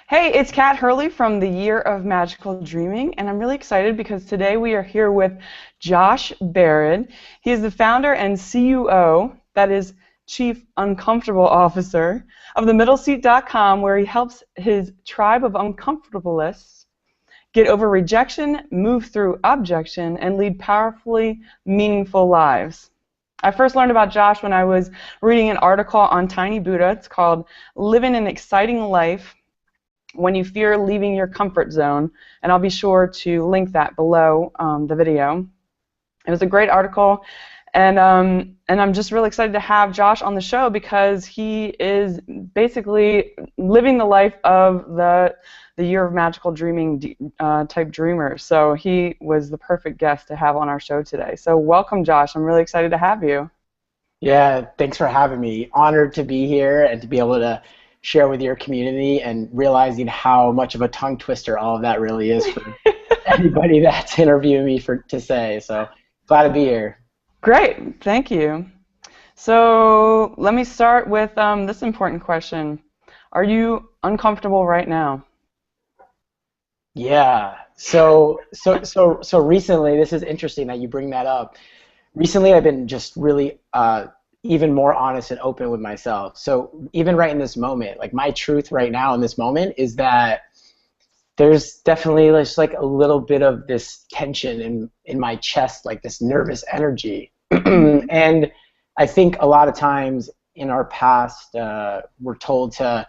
Hey, it's Kat Hurley from the Year of Magical Dreaming, and I'm really excited because today we are here with Josh Barad. He is the founder and CUO, that is Chief Uncomfortable Officer, of the middleseat.com, where he helps his tribe of uncomfortablists get over rejection, move through objection, and lead powerfully meaningful lives. I first learned about Josh when I was reading an article on Tiny Buddha. It's called Living an Exciting Life When You Fear Leaving Your Comfort Zone, and I'll be sure to link that below the video. It was a great article, and I'm just really excited to have Josh on the show because he is basically living the life of the Year of Magical Dreaming type dreamer. So he was the perfect guest to have on our show today. So welcome, Josh. I'm really excited to have you. Yeah, thanks for having me. Honored to be here and to be able to share with your community and realizing how much of a tongue twister all of that really is for anybody that's interviewing me to say. So glad to be here. Great, thank you. So let me start with this important question. Are you uncomfortable right now? Yeah. So recently, this is interesting that you bring that up. Recently, I've been just really even more honest and open with myself. So even right in this moment, like my truth right now in this moment is that there's definitely just like a little bit of this tension in my chest, like this nervous energy. And I think a lot of times in our past, we're told to,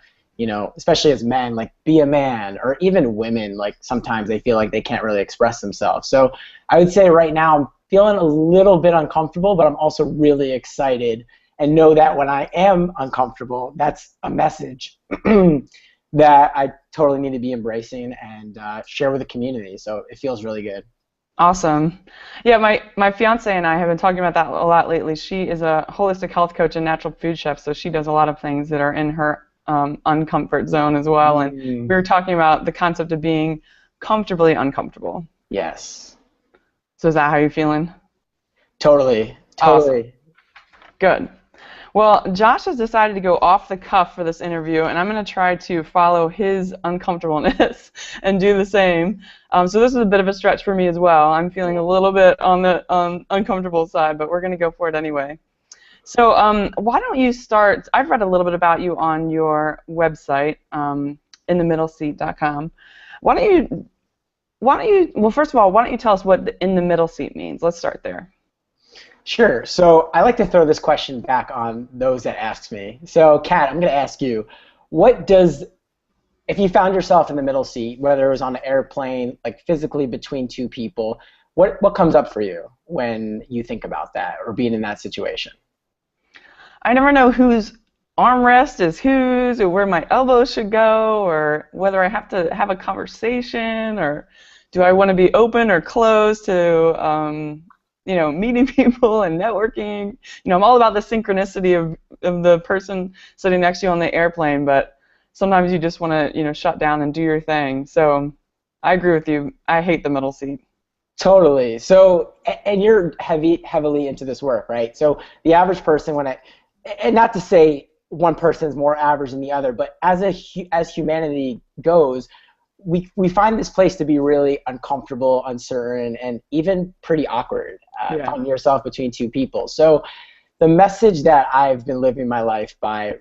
especially as men, like be a man, or even women, like sometimes they feel like they can't really express themselves. So I would say right now I'm feeling a little bit uncomfortable, but I'm also really excited and know that when I am uncomfortable, that's a message that I totally need to be embracing and share with the community. So it feels really good. Awesome. Yeah, my fiance and I have been talking about that a lot lately. She is a holistic health coach and natural food chef, so she does a lot of things that are in her uncomfort zone as well. And we were talking about the concept of being comfortably uncomfortable. Yes. So is that how you're feeling? Totally. Awesome. Good. Well, Josh has decided to go off the cuff for this interview, and I'm going to try to follow his uncomfortableness and do the same. So this is a bit of a stretch for me as well. I'm feeling a little bit on the uncomfortable side, but we're going to go for it anyway. So why don't you start? I've read a little bit about you on your website, inthemiddleseat.com. Why don't you, well, first of all, why don't you tell us what the in the middle seat means? Let's start there. Sure. So I like to throw this question back on those that ask me. So, Kat, I'm going to ask you, if you found yourself in the middle seat, whether it was on an airplane, like physically between two people, what comes up for you when you think about that or being in that situation? I never know whose armrest is whose, or where my elbows should go, or whether I have to have a conversation, or do I want to be open or closed to meeting people and networking. I'm all about the synchronicity of the person sitting next to you on the airplane, but sometimes you just want to, shut down and do your thing. So I agree with you. I hate the middle seat. Totally. So, and you're heavily into this work, right? So the average person, and not to say one person is more average than the other, but as humanity goes, we find this place to be really uncomfortable, uncertain, and even pretty awkward. Finding yourself between two people. So the message that I've been living my life by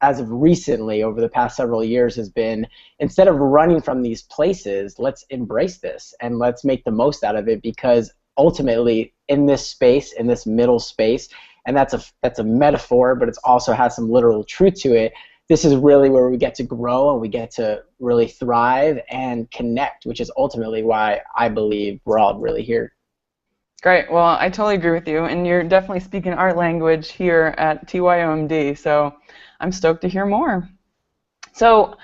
as of recently over the past several years has been, instead of running from these places, let's embrace this and let's make the most out of it, because ultimately in this space, in this middle space, and that's a metaphor, but it also has some literal truth to it, this is really where we get to grow and we get to really thrive and connect, which is ultimately why I believe we're all really here. Great. Well, I totally agree with you, and you're definitely speaking our language here at TYOMD, so I'm stoked to hear more. So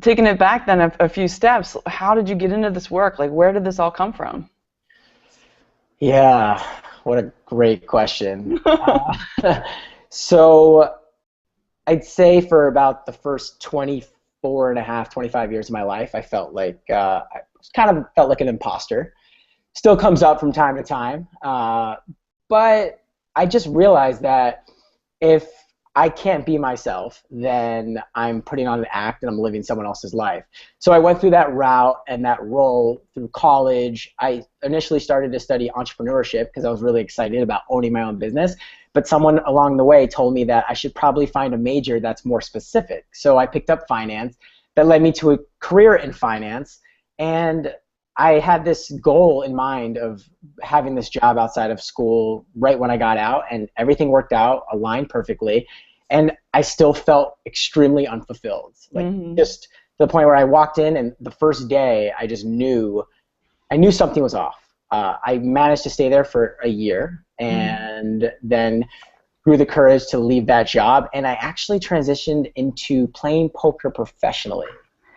taking it back then a few steps, how did you get into this work? Like, where did this all come from? Yeah, what a great question. So I'd say for about the first 24 and a half, 25 years of my life, I felt like I kind of felt like an imposter. Still comes up from time to time, but I just realized that if I can't be myself, then I'm putting on an act and I'm living someone else's life. So I went through that route and that role through college. I initially started to study entrepreneurship because I was really excited about owning my own business. But someone along the way told me that I should probably find a major that's more specific. So I picked up finance. That led me to a career in finance. And I had this goal in mind of having this job outside of school right when I got out, and everything worked out, aligned perfectly, and I still felt extremely unfulfilled. Like just to the point where I walked in, and the first day I just knew, something was off. I managed to stay there for a year, and then grew the courage to leave that job, and I actually transitioned into playing poker professionally.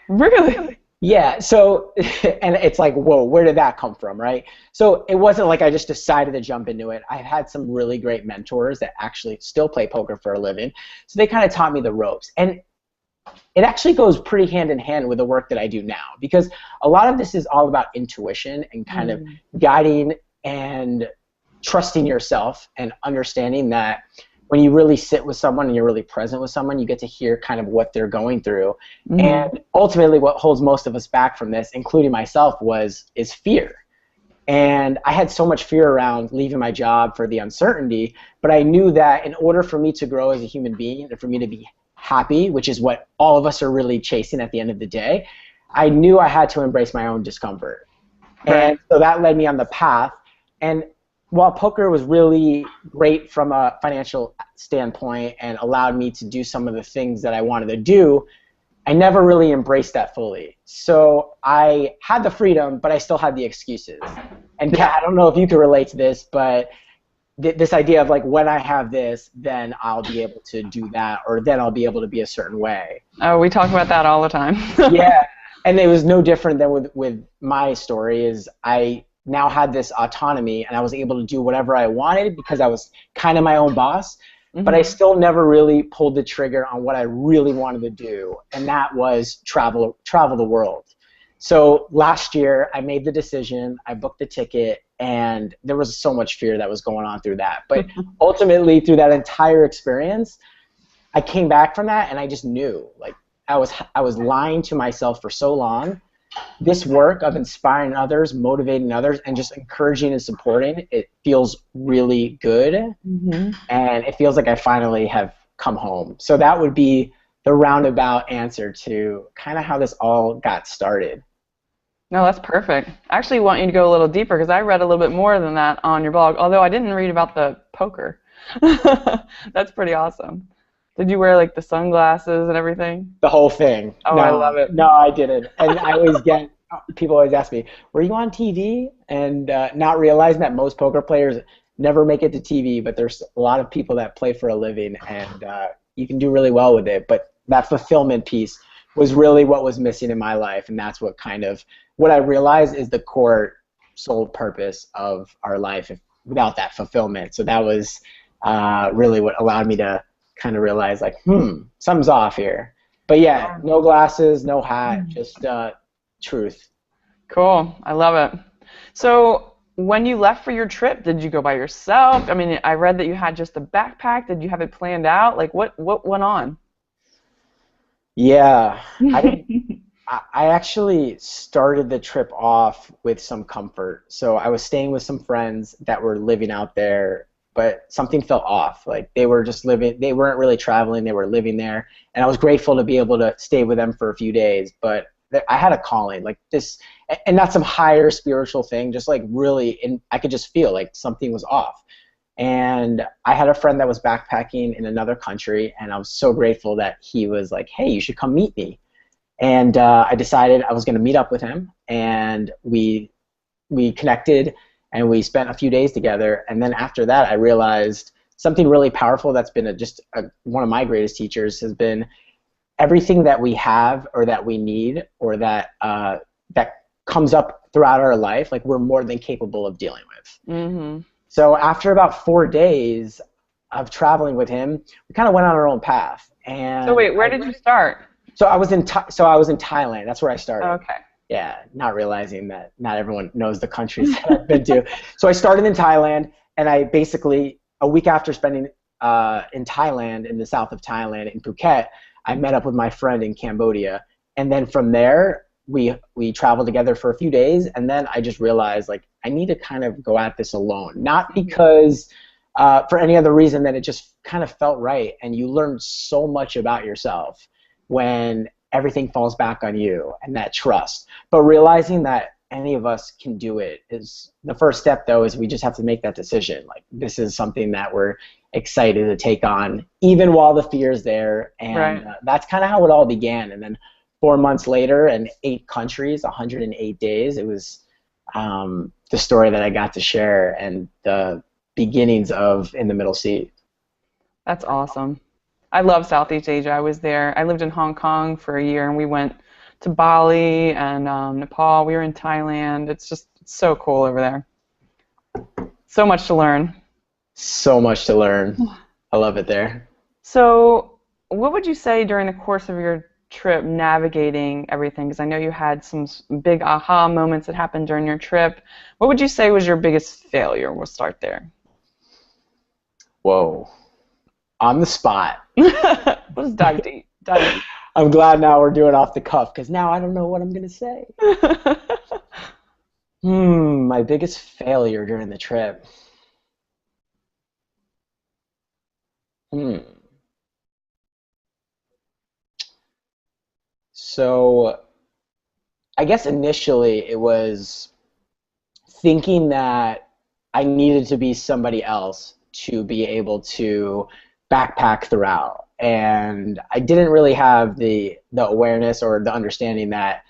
Really? Yeah, so, and it's like, whoa, where did that come from, right? So it wasn't like I just decided to jump into it. I've had some really great mentors that actually still play poker for a living, so they kind of taught me the ropes. And it actually goes pretty hand in hand with the work that I do now, because a lot of this is all about intuition and kind of guiding and trusting yourself and understanding that when you really sit with someone and you're really present with someone, you get to hear kind of what they're going through. And ultimately what holds most of us back from this, including myself, is fear. And I had so much fear around leaving my job for the uncertainty, but I knew that in order for me to grow as a human being and for me to be happy, which is what all of us are really chasing at the end of the day, I knew I had to embrace my own discomfort. And so that led me on the path. And while poker was really great from a financial standpoint and allowed me to do some of the things that I wanted to do, I never really embraced that fully. So I had the freedom, but I still had the excuses. And Kat, I don't know if you can relate to this, but this idea of like, when I have this, then I'll be able to do that, or then I'll be able to be a certain way. Oh, we talk about that all the time. Yeah, and it was no different than with my story. Is I now had this autonomy and I was able to do whatever I wanted because I was kind of my own boss, but I still never really pulled the trigger on what I really wanted to do, and that was travel the world. So last year I made the decision, I booked the ticket, and there was so much fear that was going on through that. But ultimately through that entire experience, I came back from that and I just knew, like, I was lying to myself for so long. This work of inspiring others, motivating others, and just encouraging and supporting, it feels really good. And it feels like I finally have come home. So that would be the roundabout answer to kind of how this all got started. No, that's perfect. I actually want you to go a little deeper because I read a little bit more than that on your blog, although I didn't read about the poker. That's pretty awesome. Did you wear like the sunglasses and everything? The whole thing. Oh, no, I love it. No, I didn't. And I always get, people always ask me, were you on TV? And not realizing that most poker players never make it to TV, but there's a lot of people that play for a living, and you can do really well with it. But that fulfillment piece was really what was missing in my life, and that's what what I realized is the core sole purpose of our life without that fulfillment. So that was really what allowed me to kind of realize, like, something's off here. But yeah, no glasses, no hat, just truth. Cool. I love it. So when you left for your trip, did you go by yourself? I mean, I read that you had just a backpack. Did you have it planned out? Like, what went on? Yeah, I actually started the trip off with some comfort. So I was staying with some friends that were living out there, but something felt off. Like, they were just living, they weren't really traveling, they were living there. And I was grateful to be able to stay with them for a few days, but I had a calling, like this, and not some higher spiritual thing, just like really, and I could just feel like something was off. And I had a friend that was backpacking in another country, and I was so grateful that he was like, hey, you should come meet me. And I decided I was going to meet up with him, and we connected, and we spent a few days together. And then after that, I realized something really powerful that's been one of my greatest teachers has been everything that we have or that we need or that comes up throughout our life, like, we're more than capable of dealing with. So after about 4 days of traveling with him, we kind of went on our own path. And so wait, where did you start? So I was in Thailand. That's where I started. Okay. Yeah, not realizing that not everyone knows the countries that I've been to. So I started in Thailand, and I basically, a week after spending in Thailand, in the south of Thailand, in Phuket, I met up with my friend in Cambodia, and then from there we traveled together for a few days, and then I just realized like I need to kind of go at this alone, not because for any other reason than it just kind of felt right, and you learn so much about yourself when everything falls back on you and that trust. But realizing that any of us can do it is the first step, though, is we just have to make that decision. Like, this is something that we're excited to take on, even while the fear is there. And that's kind of how it all began. And then 4 months later, and 8 countries, 108 days, it was the story that I got to share and the beginnings of In the Middle Seat. That's awesome. I love Southeast Asia. I was there. I lived in Hong Kong for a year, and we went to Bali and Nepal. We were in Thailand. It's so cool over there. So much to learn. So much to learn. I love it there. So what would you say during the course of your trip navigating everything? Because I know you had some big aha moments that happened during your trip. What would you say was your biggest failure? We'll start there. Whoa. On the spot. Let's dive deep. Dive deep. I'm glad now we're doing off the cuff, because now I don't know what I'm going to say. My biggest failure during the trip. So I guess initially it was thinking that I needed to be somebody else to be able to backpack throughout. And I didn't really have the awareness or the understanding that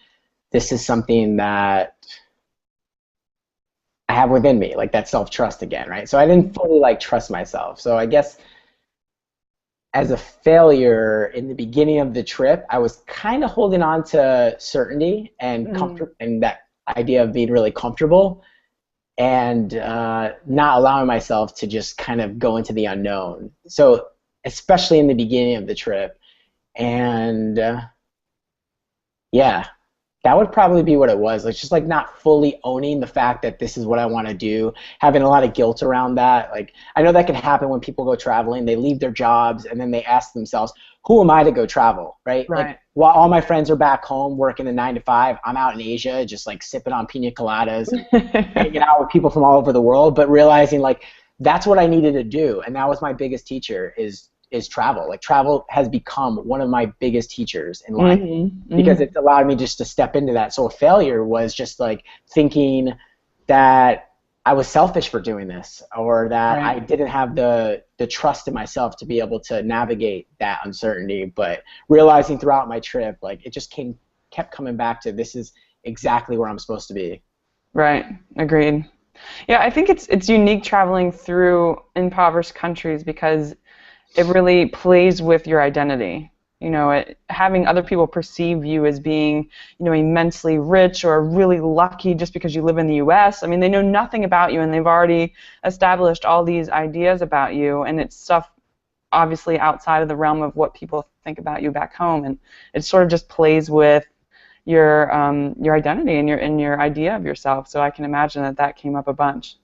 this is something that I have within me, like that self-trust again, right? So I didn't fully like trust myself. So I guess as a failure in the beginning of the trip, I was kind of holding on to certainty and and that idea of being really comfortable, and not allowing myself to just kind of go into the unknown. So especially in the beginning of the trip. And yeah, that would probably be what it was. Like, just like not fully owning the fact that this is what I want to do, having a lot of guilt around that. Like, I know that can happen when people go traveling. They leave their jobs and then they ask themselves, who am I to go travel, right? Like, while all my friends are back home working the 9 to 5, I'm out in Asia just like sipping on pina coladas and hanging out with people from all over the world, but realizing like that's what I needed to do. And that was my biggest teacher is travel. Like, travel has become one of my biggest teachers in life because it's allowed me just to step into that. So a failure was just like thinking that I was selfish for doing this, or that I didn't have the trust in myself to be able to navigate that uncertainty. But realizing throughout my trip, like, it just kept coming back to, this is exactly where I'm supposed to be. Right. Agreed. Yeah, I think it's unique traveling through impoverished countries because it really plays with your identity. You know, having other people perceive you as being, you know, immensely rich or really lucky just because you live in the U.S. I mean, they know nothing about you, and they've already established all these ideas about you, and it's stuff obviously outside of the realm of what people think about you back home, and it sort of just plays with your identity and your idea of yourself. So I can imagine that came up a bunch.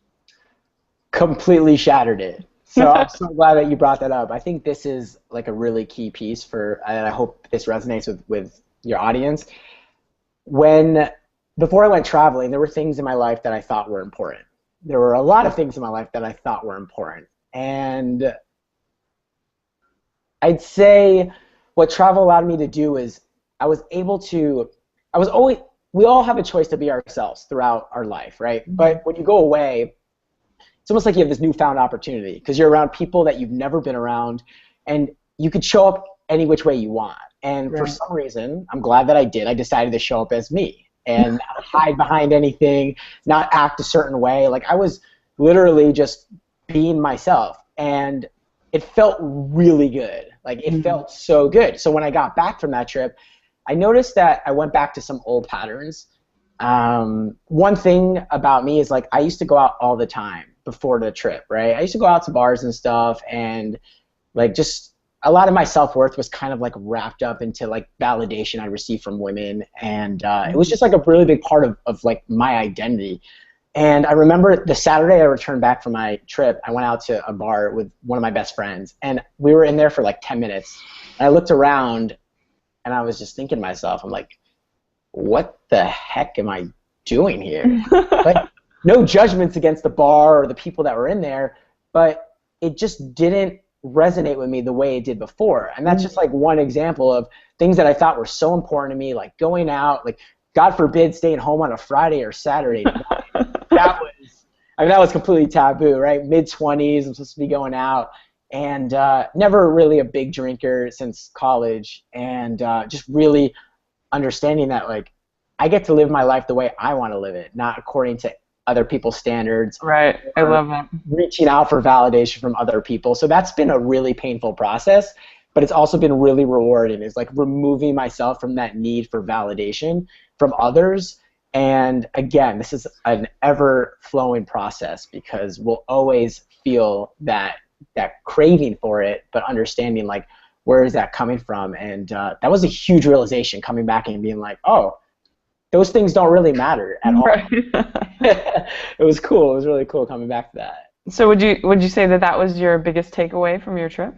Completely shattered it. So I'm so glad that you brought that up. I think this is like a really key piece and I hope this resonates with your audience. Before I went traveling, there were things in my life that I thought were important. There were a lot of things in my life that I thought were important. And I'd say what travel allowed me to do is we all have a choice to be ourselves throughout our life, right? But when you go away, it's almost like you have this newfound opportunity because you're around people that you've never been around, and you could show up any which way you want. And for some reason, I'm glad that I did. I decided to show up as me and not hide behind anything, not act a certain way. Like, I was literally just being myself, and it felt really good. Like, it felt so good. So when I got back from that trip, I noticed that I went back to some old patterns. One thing about me is, like, I used to go out all the time before the trip, right? I used to go out to bars and stuff, and like, just a lot of my self-worth was kind of like wrapped up into like validation I received from women, and it was just like a really big part of like my identity. And I remember the Saturday I returned back from my trip, I went out to a bar with one of my best friends, and we were in there for like 10 minutes. And I looked around, and I was just thinking to myself, I'm like, what the heck am I doing here? Like, no judgments against the bar or the people that were in there, but it just didn't resonate with me the way it did before. And that's just like one example of things that I thought were so important to me, like going out, like God forbid staying home on a Friday or Saturday night. That was completely taboo, right? Mid-20s, I'm supposed to be going out, and never really a big drinker since college, and just really understanding that, like, I get to live my life the way I want to live it, not according to other people's standards. Right. I love that. Reaching out for validation from other people. So that's been a really painful process, but it's also been really rewarding. It's like removing myself from that need for validation from others. And again, this is an ever-flowing process because we'll always feel that craving for it, but understanding, like, where is that coming from? And that was a huge realization, coming back and being like, oh, those things don't really matter at all. Right. It was cool. It was really cool coming back to that. So would you say that was your biggest takeaway from your trip?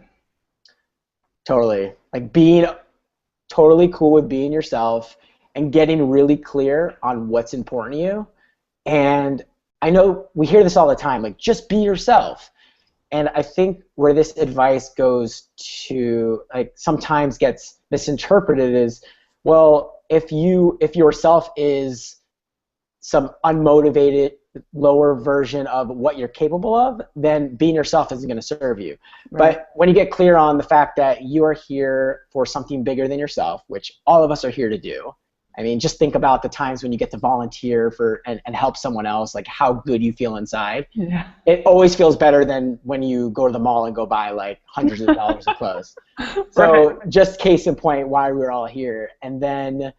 Totally. Like being totally cool with being yourself and getting really clear on what's important to you. And I know we hear this all the time, like, just be yourself. And I think where this advice goes to, like, sometimes gets misinterpreted is, well, if yourself is some unmotivated, lower version of what you're capable of, then being yourself isn't going to serve you. Right. But when you get clear on the fact that you are here for something bigger than yourself, which all of us are here to do. I mean, just think about the times when you get to volunteer for and help someone else, like how good you feel inside. Yeah. It always feels better than when you go to the mall and go buy like hundreds of dollars of clothes. So right. Just case in point why we're all here. And then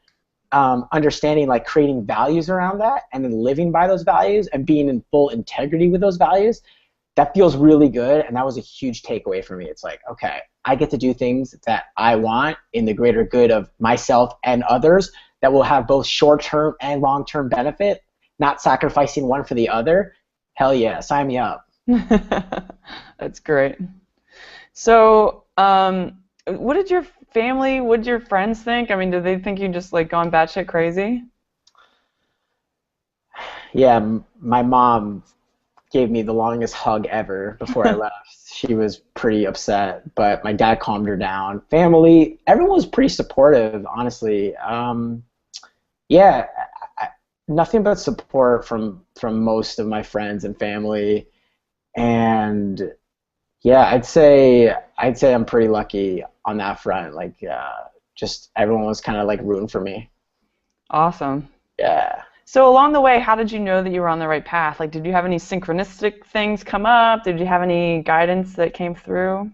understanding, like, creating values around that and then living by those values and being in full integrity with those values, that feels really good. And that was a huge takeaway for me. It's like, okay, I get to do things that I want in the greater good of myself and others that will have both short-term and long-term benefit, not sacrificing one for the other. Hell yeah, sign me up. That's great. So what did your family, what did your friends think? I mean, did they think you just, like, gone batshit crazy? Yeah, my mom gave me the longest hug ever before I left. She was pretty upset, but my dad calmed her down. Family, everyone was pretty supportive, honestly. Nothing but support from most of my friends and family, and yeah, I'd say I'm pretty lucky on that front. Like, just everyone was kind of like rooting for me. Awesome. Yeah. So along the way, how did you know that you were on the right path? Like, did you have any synchronistic things come up? Did you have any guidance that came through?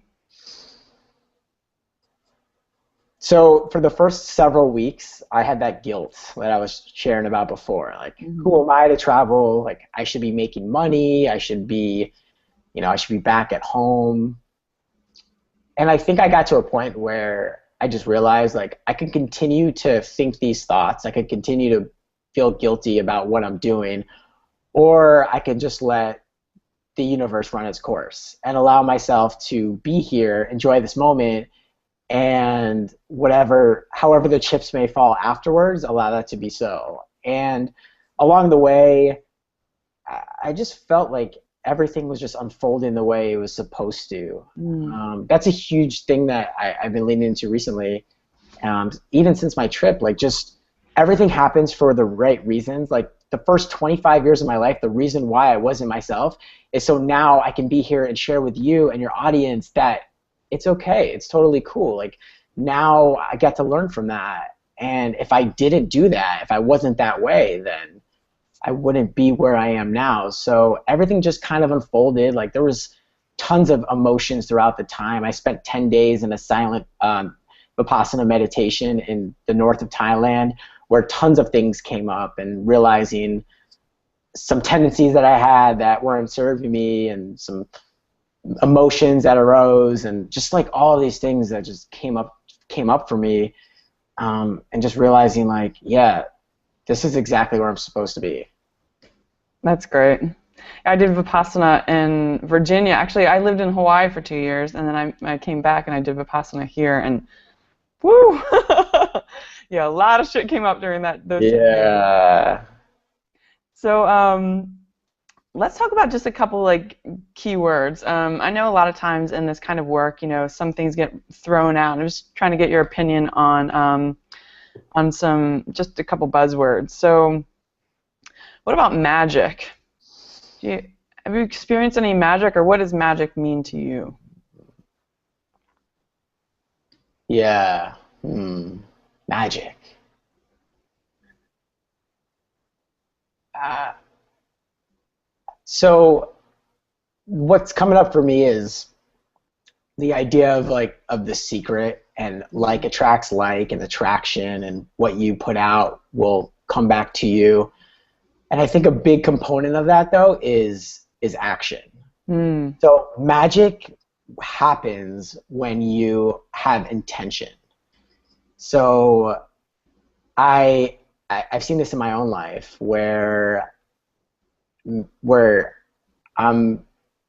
So for the first several weeks, I had that guilt that I was sharing about before. Like, who am I to travel? Like, I should be making money. I should be back at home. And I think I got to a point where I just realized, like, I can continue to think these thoughts. I could continue to feel guilty about what I'm doing, or I could just let the universe run its course and allow myself to be here, enjoy this moment, and however the chips may fall afterwards, allow that to be so. And along the way, I just felt like everything was just unfolding the way it was supposed to. That's a huge thing that I've been leaning into recently. Even since my trip, like, just everything happens for the right reasons. Like, the first 25 years of my life, the reason why I wasn't myself is so now I can be here and share with you and your audience that it's okay. It's totally cool. Like, now I get to learn from that. And if I didn't do that, if I wasn't that way, then I wouldn't be where I am now. So everything just kind of unfolded. Like, there was tons of emotions throughout the time. I spent 10 days in a silent Vipassana meditation in the north of Thailand, where tons of things came up, and realizing some tendencies that I had that weren't serving me, and some emotions that arose, and just like all these things that just came up for me, and just realizing, like, yeah, this is exactly where I'm supposed to be. That's great. I did Vipassana in Virginia. Actually, I lived in Hawaii for 2 years, and then I came back and I did Vipassana here, and woo! Yeah, a lot of shit came up during those 2 years. Yeah. So let's talk about just a couple like keywords. I know a lot of times in this kind of work, some things get thrown out. I'm just trying to get your opinion on some just a couple buzzwords. So, what about magic? Have you experienced any magic, or what does magic mean to you? Yeah. Magic. Uh, so what's coming up for me is the idea of of the secret, and like attracts like, and attraction, and what you put out will come back to you. And I think a big component of that though is action. So magic happens when you have intention. So I've seen this in my own life where I'm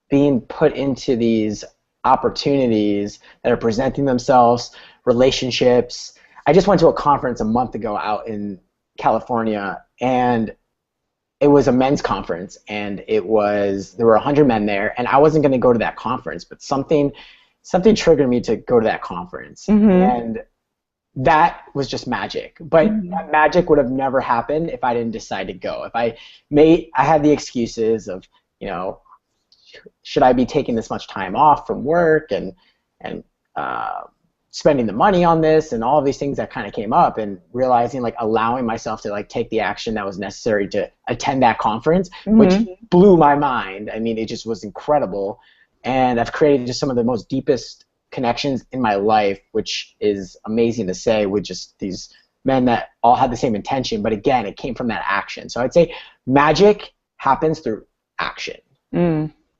being put into these opportunities that are presenting themselves, relationships. I just went to a conference a month ago out in California, and it was a men's conference, and there were 100 men there, and I wasn't going to go to that conference, but something triggered me to go to that conference. And that was just magic. But that magic would have never happened if I didn't decide to go. I had the excuses of, should I be taking this much time off from work and spending the money on this, and all of these things that kind of came up, and realizing allowing myself to take the action that was necessary to attend that conference, which blew my mind. I mean, it just was incredible. And I've created just some of the most deepest connections in my life, which is amazing to say, with just these men that all had the same intention. But again, it came from that action. So I'd say magic happens through action.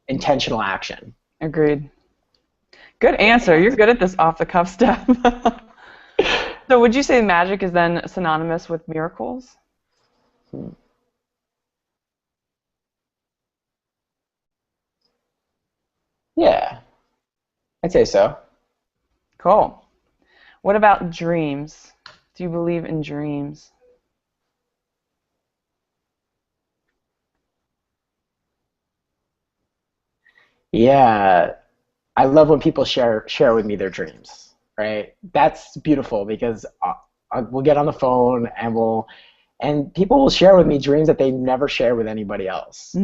Intentional action. Agreed. Good answer. You're good at this off-the-cuff stuff. So would you say magic is then synonymous with miracles? Yeah, I'd say so. Cool. What about dreams? Do you believe in dreams? Yeah, I love when people share with me their dreams, right? That's beautiful, because we'll get on the phone and people will share with me dreams that they never share with anybody else.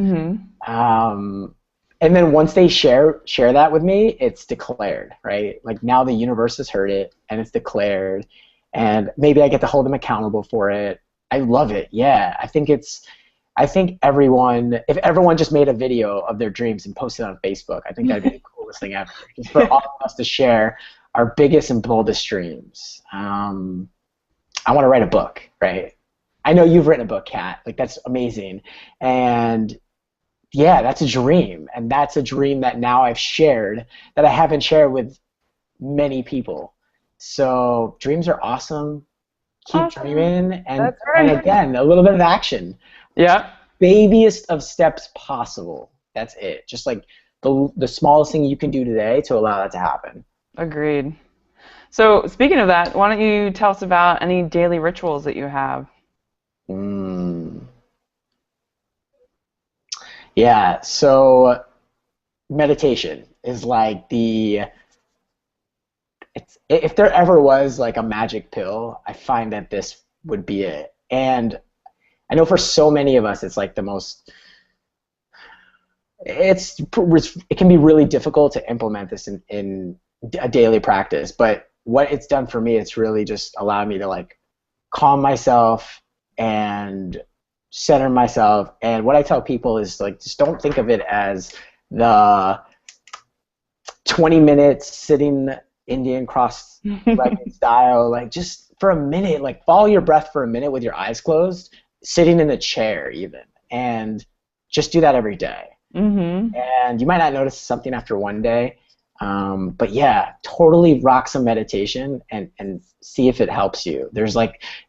And then once they share that with me, it's declared, right? Now the universe has heard it, and it's declared, and maybe I get to hold them accountable for it. I love it. Yeah, I think if everyone just made a video of their dreams and posted it on Facebook, I think that'd be the coolest thing ever. Just for all of us to share our biggest and boldest dreams. I want to write a book, right? I know you've written a book, Kat. That's amazing. And yeah, that's a dream. And that's a dream that now I've shared, that I haven't shared with many people. So dreams are awesome. Keep dreaming. And again, a little bit of action. Yeah. Babiest of steps possible. That's it. Just the smallest thing you can do today to allow that to happen. Agreed. So speaking of that, why don't you tell us about any daily rituals that you have? Yeah, so meditation is if there ever was a magic pill, I find that this would be it. And I know for so many of us, it's the most, it can be really difficult to implement this in a daily practice. But what it's done for me, it's really just allowed me to calm myself and center myself. And what I tell people is just don't think of it as the 20 minutes sitting Indian cross-legged style. Just for a minute, follow your breath for a minute with your eyes closed, sitting in a chair even, and just do that every day. And you might not notice something after one day, but yeah, totally rock some meditation and see if it helps you. There's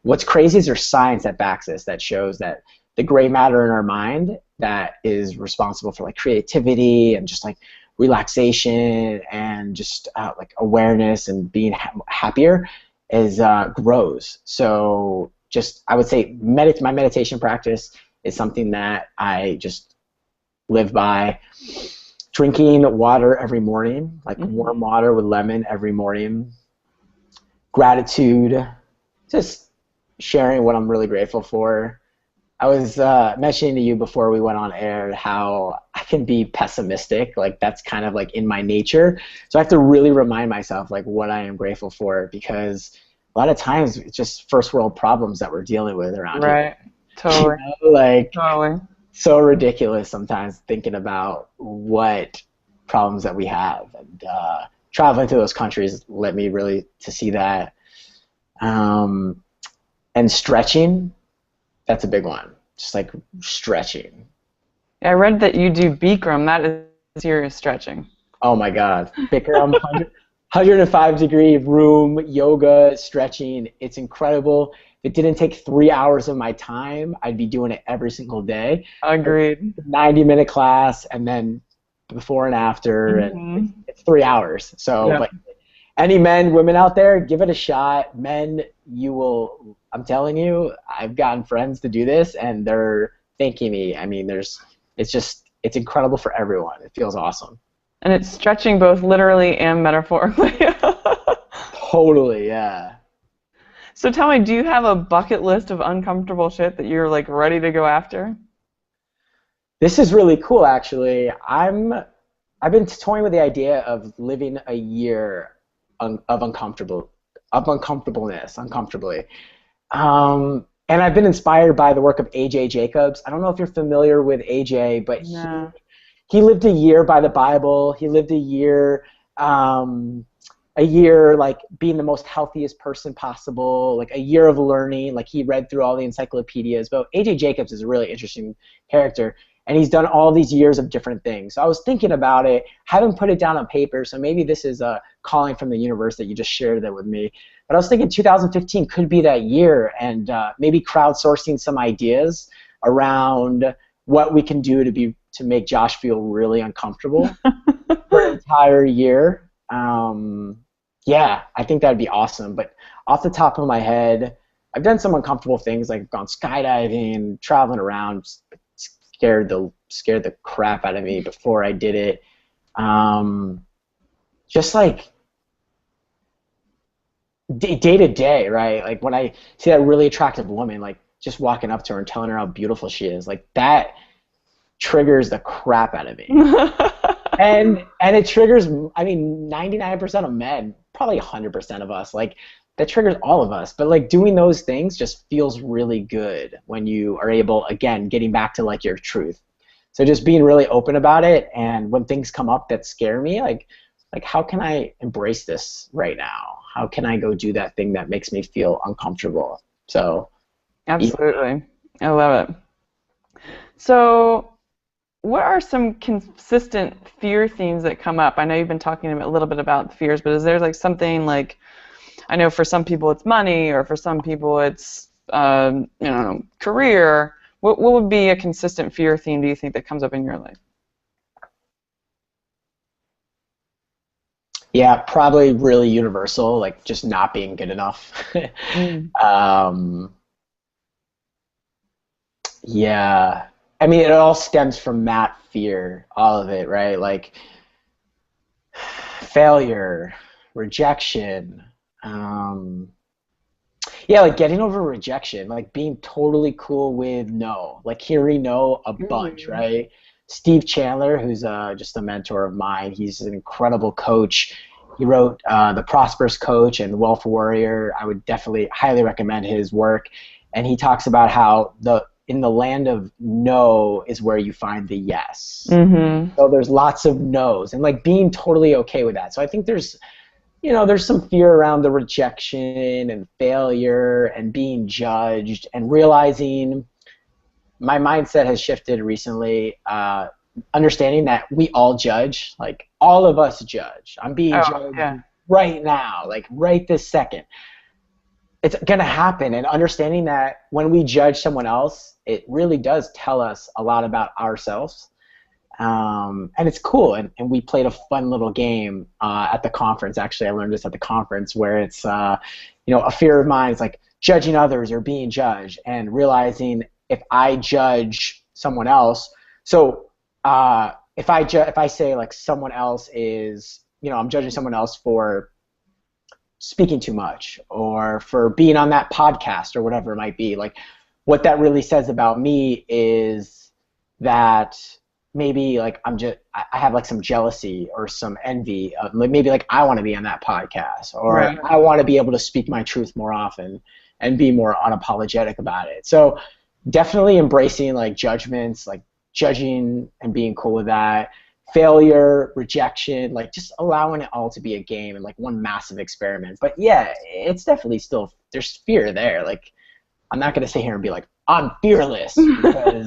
what's crazy is there's science that backs this, that shows that the gray matter in our mind that is responsible for like creativity and just like relaxation and just like awareness and being happier is grows. So just I would say my meditation practice is something that I just live by. Drinking water every morning, like warm water with lemon every morning. Gratitude, just sharing what I'm really grateful for. I was mentioning to you before we went on air how I can be pessimistic, like that's kind of like in my nature. So I have to really remind myself like what I am grateful for, because a lot of times it's just first world problems that we're dealing with around here. Right. Totally. You know, like Totally. so ridiculous sometimes thinking about what problems that we have, and traveling to those countries led me really to see that. And stretching, that's a big one. Just like stretching. Yeah, I read that you do Bikram. That is serious stretching. Oh my God, Bikram, 105-degree room yoga stretching. It's incredible. If it didn't take 3 hours of my time, I'd be doing it every single day. Agreed. 90-minute class, and then before and after, and it's 3 hours. So, Yep. but any men, women out there, give it a shot. Men, you will. I'm telling you, I've gotten friends to do this, and they're thanking me. I mean, it's incredible for everyone. It feels awesome. And it's stretching both literally and metaphorically. Totally, yeah. So tell me, do you have a bucket list of uncomfortable shit that you're like ready to go after? This is really cool, actually. I've been toying with the idea of living a year of uncomfortableness, uncomfortably. And I've been inspired by the work of A.J. Jacobs. I don't know if you're familiar with A.J., but No. he lived a year by the Bible. He lived a year like being the most healthiest person possible, like a year of learning. Like he read through all the encyclopedias. But A.J. Jacobs is a really interesting character, and he's done all these years of different things. So I was thinking about it, haven't put it down on paper, so maybe this is a calling from the universe that you just shared that with me. But I was thinking 2015 could be that year, and maybe crowdsourcing some ideas around what we can do to make Josh feel really uncomfortable for an entire year. Yeah, I think that'd be awesome. But off the top of my head, I've done some uncomfortable things, like gone skydiving, traveling around, scared the crap out of me before I did it. Just like day to day, right? Like when I see that really attractive woman, like just walking up to her and telling her how beautiful she is, like that triggers the crap out of me. and it triggers, I mean, 99% of men, probably 100% of us, like that triggers all of us. But like doing those things just feels really good when you are able, again, getting back to like your truth. So just being really open about it, and when things come up that scare me, like how can I embrace this right now? How can I go do that thing that makes me feel uncomfortable? So Absolutely. I love it. So what are some consistent fear themes that come up? I know you've been talking a little bit about fears, but is there like something like, I know for some people it's money, or for some people it's career. What would be a consistent fear theme, do you think, that comes up in your life? yeah, probably really universal, like just not being good enough. Yeah, I mean, it all stems from that fear, all of it, right? Like failure, rejection. Yeah, like getting over rejection, like being totally cool with no, like hearing no a bunch, right? Steve Chandler, who's just a mentor of mine, he's an incredible coach. He wrote The Prosperous Coach and Wealth Warrior. I would definitely highly recommend his work. And he talks about how in the land of no is where you find the yes. So there's lots of no's, and like being totally okay with that. So I think there's some fear around the rejection and failure and being judged, and realizing my mindset has shifted recently, understanding that we all judge, like all of us judge. I'm being judged right now, like right this second. it's gonna happen, and understanding that when we judge someone else, it really does tell us a lot about ourselves. And it's cool, and we played a fun little game at the conference. Actually, I learned this at the conference, where it's a fear of mine is like judging others or being judged, and realizing if I judge someone else, so if I say like someone else is, I'm judging someone else for speaking too much or for being on that podcast or whatever it might be, like what that really says about me is that maybe like I have like some jealousy or some envy of, like, maybe like I want to be on that podcast, or Right. I want to be able to speak my truth more often and be more unapologetic about it. So definitely embracing like judgments, like judging and being cool with that, failure, rejection, like just allowing it all to be a game and like one massive experiment. But yeah, it's definitely still, there's fear there. Like I'm not going to sit here and be like, I'm fearless, because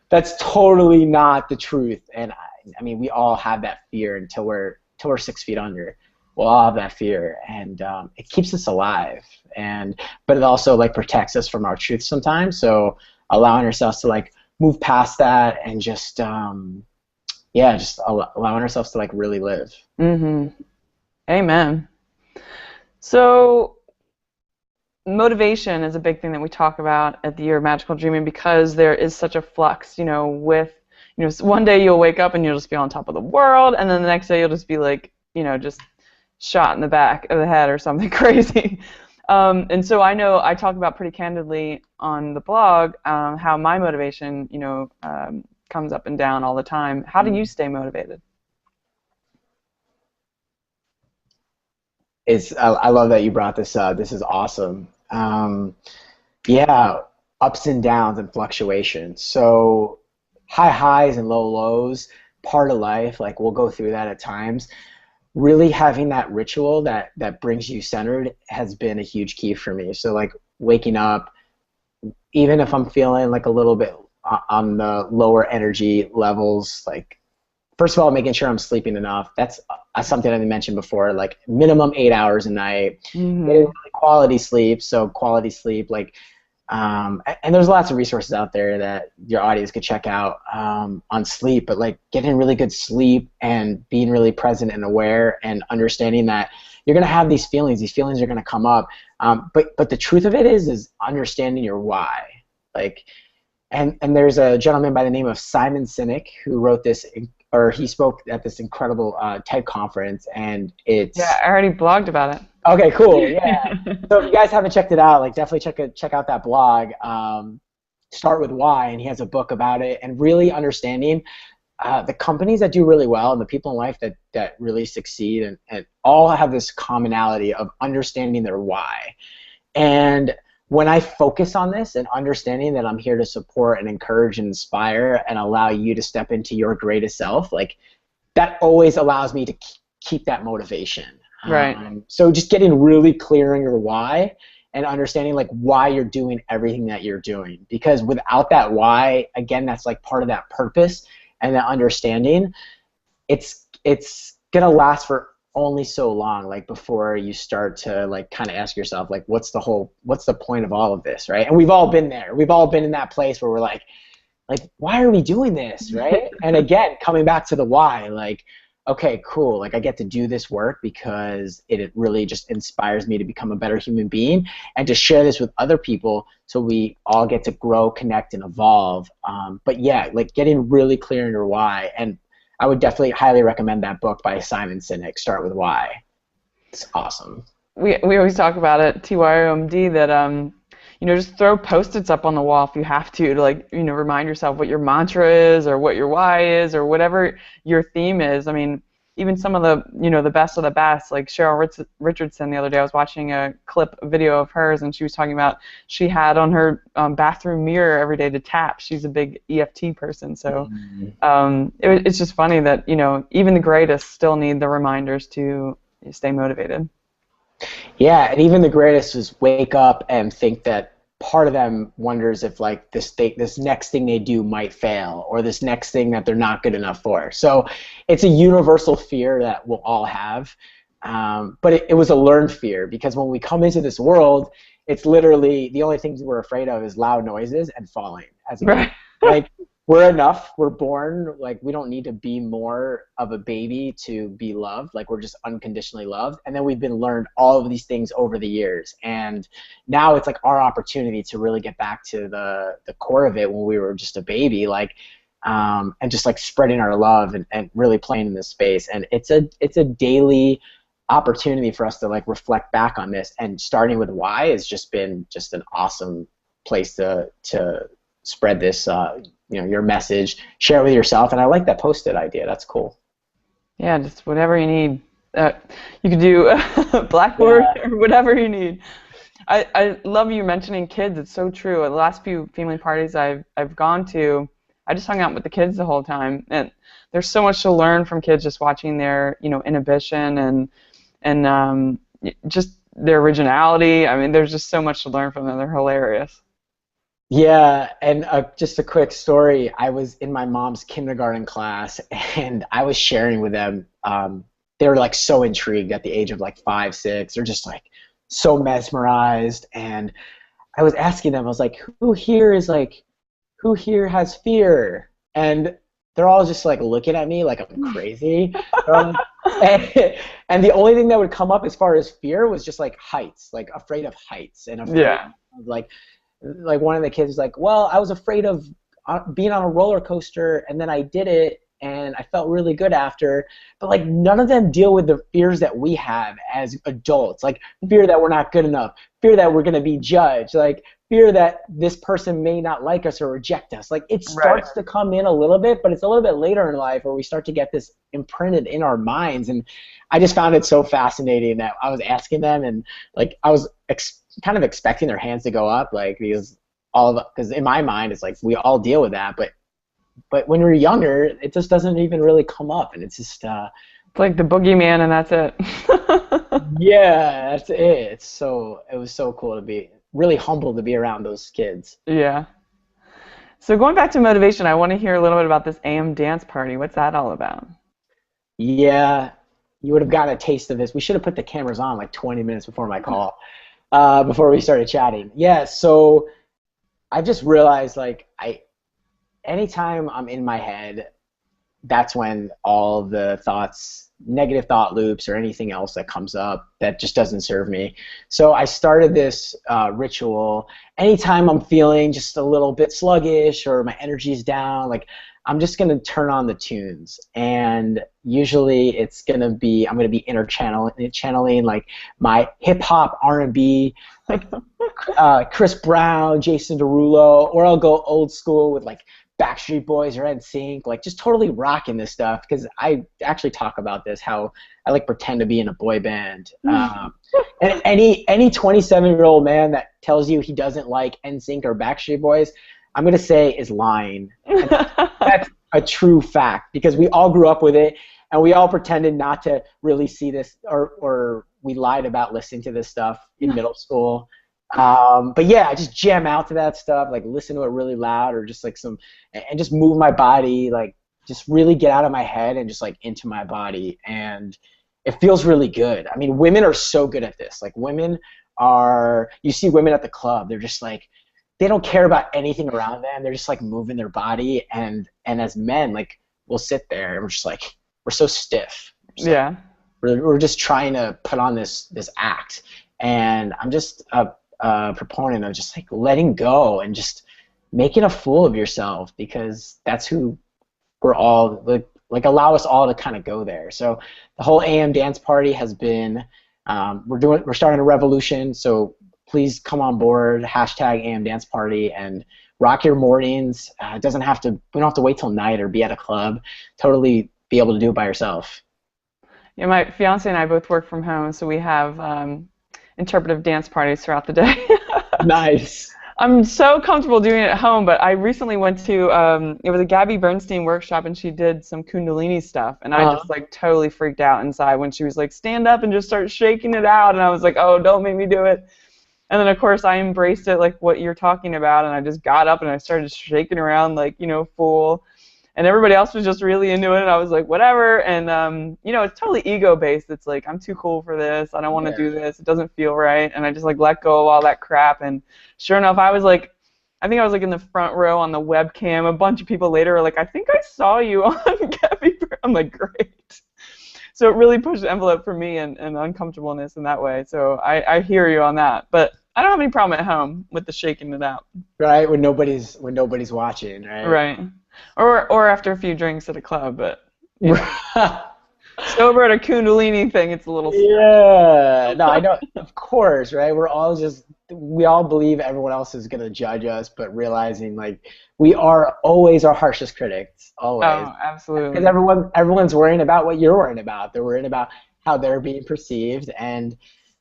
that's totally not the truth. And I mean, we all have that fear until we're 6 feet under. We'll all have that fear, and it keeps us alive. But it also like protects us from our truth sometimes. So allowing ourselves to like move past that and just allowing ourselves to like really live. Amen. So motivation is a big thing that we talk about at the Year of Magical Dreaming, because there is such a flux, one day you'll wake up and you'll just be on top of the world, and then the next day you'll just be like, just shot in the back of the head or something crazy. And so I know I talk about pretty candidly on the blog how my motivation, comes up and down all the time. How do you stay motivated? I love that you brought this up. This is awesome. Yeah, ups and downs and fluctuations. So high highs and low lows, part of life. Like we'll go through that at times. Really having that ritual that brings you centered has been a huge key for me. So like waking up, even if I'm feeling like a little bit on the lower energy levels, like first of all, making sure I'm sleeping enough. That's something I mentioned before, like minimum 8 hours a night. Getting really quality sleep. So quality sleep, like, and there's lots of resources out there that your audience could check out on sleep, but like getting really good sleep and being really present and aware and understanding that you're going to have these feelings are going to come up. But the truth of it is understanding your why. Like, and there's a gentleman by the name of Simon Sinek who wrote this, or he spoke at this incredible TED conference, and it's... Yeah, I already blogged about it. Okay, cool, yeah. So if you guys haven't checked it out, like definitely check out that blog, Start With Why, and he has a book about it, and really understanding the companies that do really well and the people in life that really succeed and all have this commonality of understanding their why. And when I focus on this and understanding that I'm here to support and encourage and inspire and allow you to step into your greatest self, like that always allows me to keep that motivation. Right. So just getting really clear on your why and understanding like why you're doing everything that you're doing. Because without that why, again, that's like part of that purpose and that understanding, it's gonna last for only so long, like before you start to like kind of ask yourself like what's the point of all of this, right? And we've all been there. We've all been in that place where we're like why are we doing this, right? And again, coming back to the why, like okay, cool, like I get to do this work because it really just inspires me to become a better human being and to share this with other people so we all get to grow, connect, and evolve. But yeah, like getting really clear on your why, and I would definitely highly recommend that book by Simon Sinek, Start With Why. It's awesome. We always talk about it, TYOMD, that just throw Post-its up on the wall if you have to like, remind yourself what your mantra is or what your why is or whatever your theme is. I mean, even some of the, the best of the best, like Cheryl Richardson the other day, I was watching a video of hers, and she was talking about she had on her bathroom mirror every day to tap. She's a big EFT person, so it's just funny that, even the greatest still need the reminders to stay motivated. Yeah, and even the greatest is wake up and think that part of them wonders if like this next thing they do might fail, or this next thing that they're not good enough for. So it's a universal fear that we'll all have, But it was a learned fear, because when we come into this world, it's literally the only things we're afraid of is loud noises and falling as a baby. Right. Like, we're enough. We're born. Like, we don't need to be more of a baby to be loved. Like, we're just unconditionally loved. And then we've been learned all of these things over the years. And now it's like our opportunity to really get back to the core of it when we were just a baby. Like, and just like spreading our love and really playing in this space. And it's a daily opportunity for us to like reflect back on this, and starting with why has just been just an awesome place to spread this your message, share it with yourself. And I like that post-it idea. That's cool. Yeah, just whatever you need. You could do Blackboard or whatever you need. I love you mentioning kids. It's so true. The last few family parties I've gone to, I just hung out with the kids the whole time, and there's so much to learn from kids, just watching their inhibition and just their originality. I mean, there's just so much to learn from them. They're hilarious. Yeah, and just a quick story. I was in my mom's kindergarten class, and I was sharing with them. They were like so intrigued at the age of like 5, 6. They're just like so mesmerized, and I was asking them. I was like, who here has fear? And they're all just like looking at me like I'm crazy. And the only thing that would come up as far as fear was just like heights, like afraid of heights, and afraid of, like one of the kids was like, well, I was afraid of being on a roller coaster, and then I did it, and I felt really good after. But like, none of them deal with the fears that we have as adults, like fear that we're not good enough, fear that we're going to be judged, like fear that this person may not like us or reject us. Like, it starts to come in a little bit, but it's a little bit later in life where we start to get this imprinted in our minds. And I just found it so fascinating that I was asking them, and like I was kind of expecting their hands to go up, like, because in my mind it's like we all deal with that, but when we're younger, it just doesn't even really come up, and it's just it's like the boogeyman, and that's it. Yeah, that's it. It was so cool to be really humbled to be around those kids. Yeah. So going back to motivation, I want to hear a little bit about this AM dance party. What's that all about? Yeah, you would have gotten a taste of this. We should have put the cameras on like 20 minutes before my call, before we started chatting. Yeah, so I just realized, like, anytime I'm in my head, that's when all the thoughts, negative thought loops, or anything else that comes up that just doesn't serve me. So I started this ritual. Anytime I'm feeling just a little bit sluggish or my energy's down, like, I'm just going to turn on the tunes. And usually it's going to be, I'm going to be channeling like my hip hop, R&B, like Chris Brown, Jason Derulo, or I'll go old school with like Backstreet Boys or NSYNC, like just totally rocking this stuff, because I actually talk about this, how I like pretend to be in a boy band. And any 27-year-old man that tells you he doesn't like NSYNC or Backstreet Boys, I'm going to say is lying. That's a true fact, because we all grew up with it, and we all pretended not to really see this, or we lied about listening to this stuff in middle school. But yeah, I just jam out to that stuff, like listen to it really loud, or just like and just move my body, like just really get out of my head and just like into my body, and it feels really good. I mean, women are so good at this. Like, you see women at the club, they're just like, they don't care about anything around them. They're just like moving their body, and as men, like, we'll sit there and we're just like, we're so stiff. Yeah. We're just trying to put on this act, and I'm just a proponent of just like letting go and just making a fool of yourself, because that's who we're all, like allow us all to kind of go there. So the whole AM dance party has been, we're starting a revolution, so please come on board, #AM dance party, and rock your mornings. We don't have to wait till night or be at a club. Totally be able to do it by yourself. Yeah, my fiance and I both work from home, so we have interpretive dance parties throughout the day. Nice. I'm so comfortable doing it at home, but I recently went to, it was a Gabby Bernstein workshop, and she did some Kundalini stuff, and I just like totally freaked out inside when she was like, stand up and just start shaking it out, and I was like, oh, don't make me do it. And then, of course, I embraced it, like what you're talking about, and I just got up and I started shaking around like, fool. and everybody else was just really into it, and I was like, whatever. And you know, it's totally ego based. It's like, I'm too cool for this. I don't want to do this. It doesn't feel right. And I just like let go of all that crap. And sure enough, I think I was like in the front row on the webcam. A bunch of people later were like, I think I saw you on Gabby. I'm like, great. So it really pushed the envelope for me and uncomfortableness in that way. So I hear you on that. But I don't have any problem at home with the shaking it out. Right, when nobody's watching, right? Right. Or after a few drinks at a club, but you know. Sober at a Kundalini thing, it's a little Yeah. No, I know, of course, right? We all believe everyone else is gonna judge us, but realizing like we are always our harshest critics, always. Oh, absolutely. Because everyone's worrying about what you're worrying about. They're worrying about how they're being perceived, and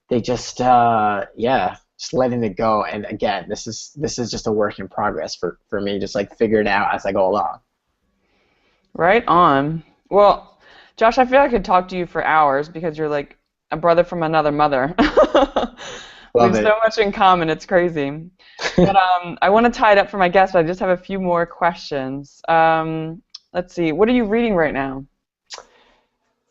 they just just letting it go. And again, this is just a work in progress for me, just like figuring it out as I go along. Right on. Well, Josh, I feel like I could talk to you for hours because you're like a brother from another mother. We have so much in common, it's crazy. But I want to tie it up for my guest, but I just have a few more questions. Let's see, what are you reading right now?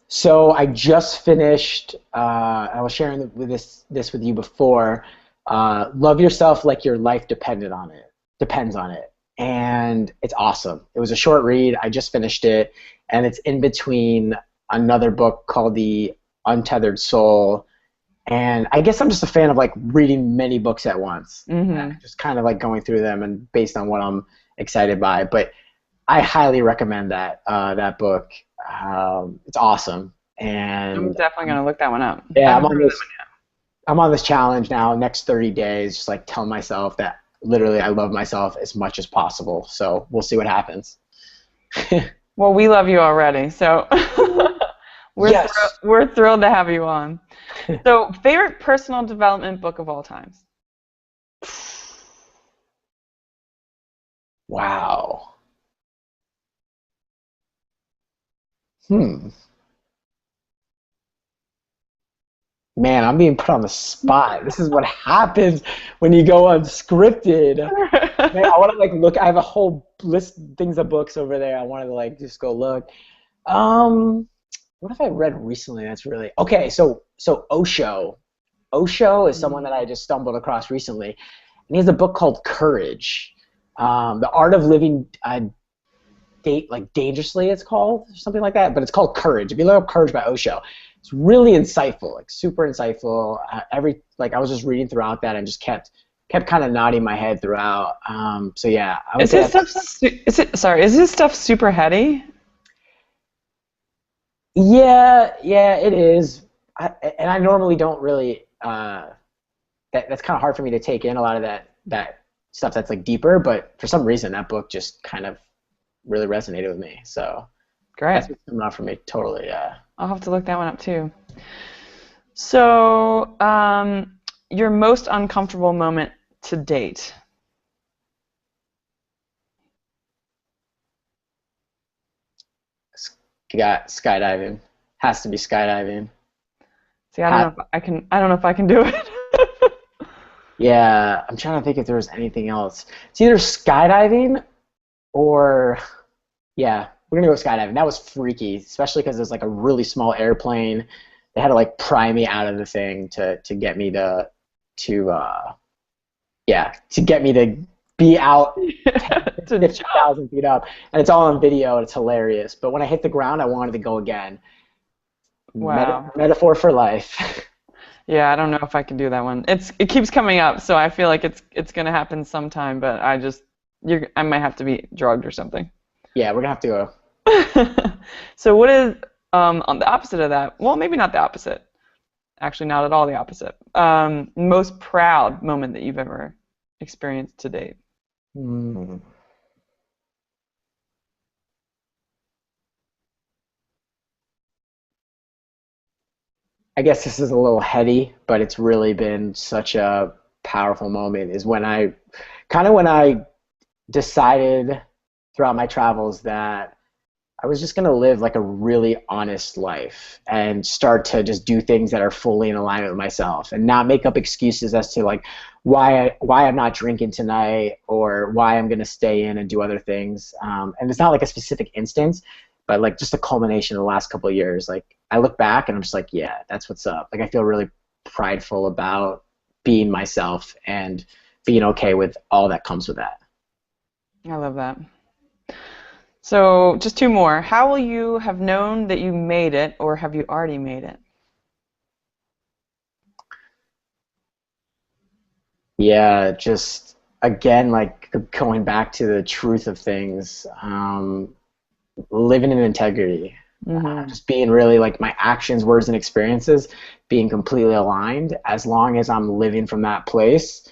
So I just finished, I was sharing this with you before, Love Yourself Like Your Life Depends on It. And it's awesome. It was a short read. I just finished it, and it's in between another book called The Untethered Soul. And I guess I'm just a fan of like reading many books at once, just kind of like going through them and based on what I'm excited by. But I highly recommend that book. It's awesome, and I'm definitely gonna look that one up. Yeah, I'm on this challenge now. Next 30 days, just like tell myself that literally I love myself as much as possible. So we'll see what happens. Well, we love you already, so we're thrilled to have you on. So, favorite personal development book of all times? Wow. Man, I'm being put on the spot. This is what happens when you go unscripted. Man, I want to like look. I have a whole list of things of books over there. I wanted to like just go look. What have I read recently that's really okay? So Osho is someone that I just stumbled across recently, and he has a book called Courage, The Art of Living Dangerously. It's called something like that, but it's called Courage. If you look up Courage by Osho, it's really insightful, like super insightful. I was just reading throughout that and just kept kind of nodding my head throughout. So yeah, I would say is his stuff super heady? Yeah, it is. I normally don't really. That's kind of hard for me to take in a lot of that stuff that's like deeper. But for some reason, that book just kind of really resonated with me. So great. That's what's coming out for me. Totally, yeah. I'll have to look that one up too. So, your most uncomfortable moment to date? Got skydiving. Has to be skydiving. See, I don't know if I can do it. Yeah, I'm trying to think if there was anything else. It's either skydiving or yeah, we're gonna go skydiving. That was freaky, especially because it was like a really small airplane. They had to like pry me out of the thing to get me to get me to be out 50,000 feet up, and it's all on video. And it's hilarious. But when I hit the ground, I wanted to go again. Wow. Metaphor for life. Yeah, I don't know if I can do that one. It keeps coming up, so I feel like it's gonna happen sometime. But I might have to be drugged or something. Yeah, we're gonna have to go. So what is on the opposite of that? Well, maybe not the opposite. Actually, not at all the opposite. Most proud moment that you've ever experienced to date? I guess this is a little heady, but it's really been such a powerful moment is when I decided throughout my travels that I was just going to live like a really honest life and start to just do things that are fully in alignment with myself and not make up excuses as to like why I'm not drinking tonight or why I'm going to stay in and do other things. And it's not like a specific instance, but like just a culmination of the last couple of years. Like I look back and I'm just like, yeah, that's what's up. Like I feel really prideful about being myself and being okay with all that comes with that. I love that. So just two more. How will you have known that you made it, or have you already made it? Yeah, just again, like going back to the truth of things, living in integrity, Mm-hmm. just being really like my actions, words, and experiences being completely aligned. As long as I'm living from that place,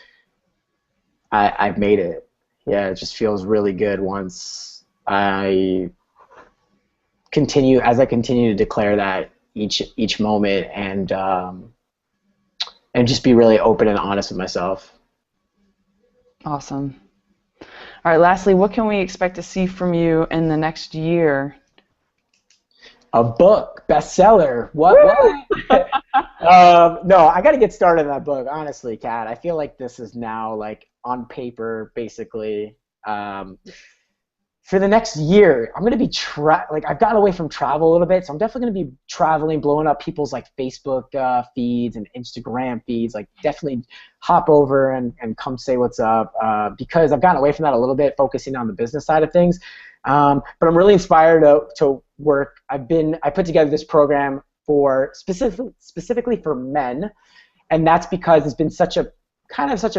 I've made it. Yeah, it just feels really good once I as I continue to declare that each moment and just be really open and honest with myself. Awesome. All right, lastly, what can we expect to see from you in the next year? A book, bestseller. What? Woo! What? No, I got to get started on that book. Honestly, Kat, I feel like this is now like on paper, basically. For the next year, I'm gonna be like I've gotten away from travel a little bit, so I'm definitely gonna be traveling, blowing up people's like Facebook feeds and Instagram feeds. Like definitely hop over and come say what's up because I've gotten away from that a little bit, focusing on the business side of things. But I'm really inspired to work. I put together this program for specifically for men, and that's because it's been such a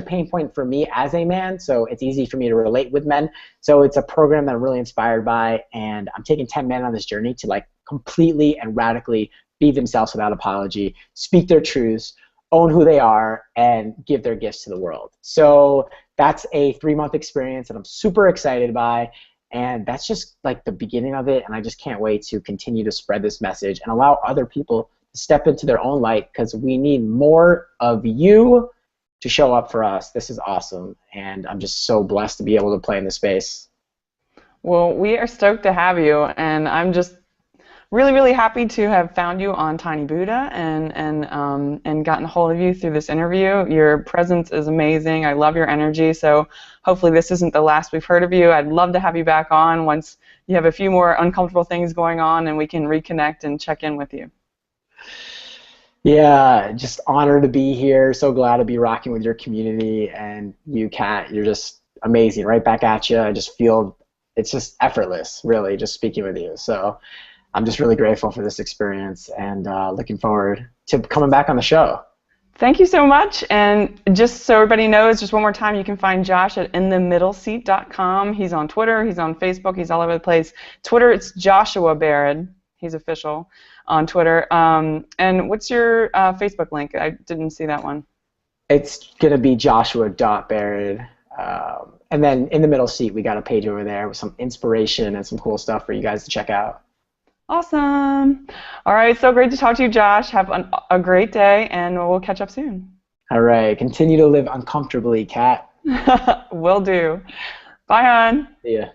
pain point for me as a man, so it's easy for me to relate with men. So it's a program that I'm really inspired by, and I'm taking 10 men on this journey to like completely and radically be themselves without apology, speak their truths, own who they are, and give their gifts to the world. So that's a 3-month experience that I'm super excited by, and that's just like the beginning of it, and I just can't wait to continue to spread this message and allow other people to step into their own light, because we need more of you to show up for us. This is awesome, and I'm just so blessed to be able to play in this space. Well, we are stoked to have you, and I'm just really, really happy to have found you on Tiny Buddha and gotten a hold of you through this interview. Your presence is amazing. I love your energy. So hopefully this isn't the last we've heard of you. I'd love to have you back on once you have a few more uncomfortable things going on, and we can reconnect and check in with you. Yeah, just honored to be here. So glad to be rocking with your community, and you, Kat, you're just amazing. Right back at you. I just feel it's just effortless, really, just speaking with you. So I'm just really grateful for this experience, and looking forward to coming back on the show. Thank you so much. And just so everybody knows, just one more time, you can find Josh at inthemiddleseat.com. He's on Twitter. He's on Facebook. He's all over the place. Twitter, it's Joshua Barad. He's official on Twitter. And what's your Facebook link? I didn't see that one. It's going to be joshua.barrett. And then in the middle seat, we got a page over there with some inspiration and some cool stuff for you guys to check out. Awesome. All right, so great to talk to you, Josh. Have a great day, and we'll catch up soon. All right, continue to live uncomfortably, Kat. Will do. Bye, hon. See ya.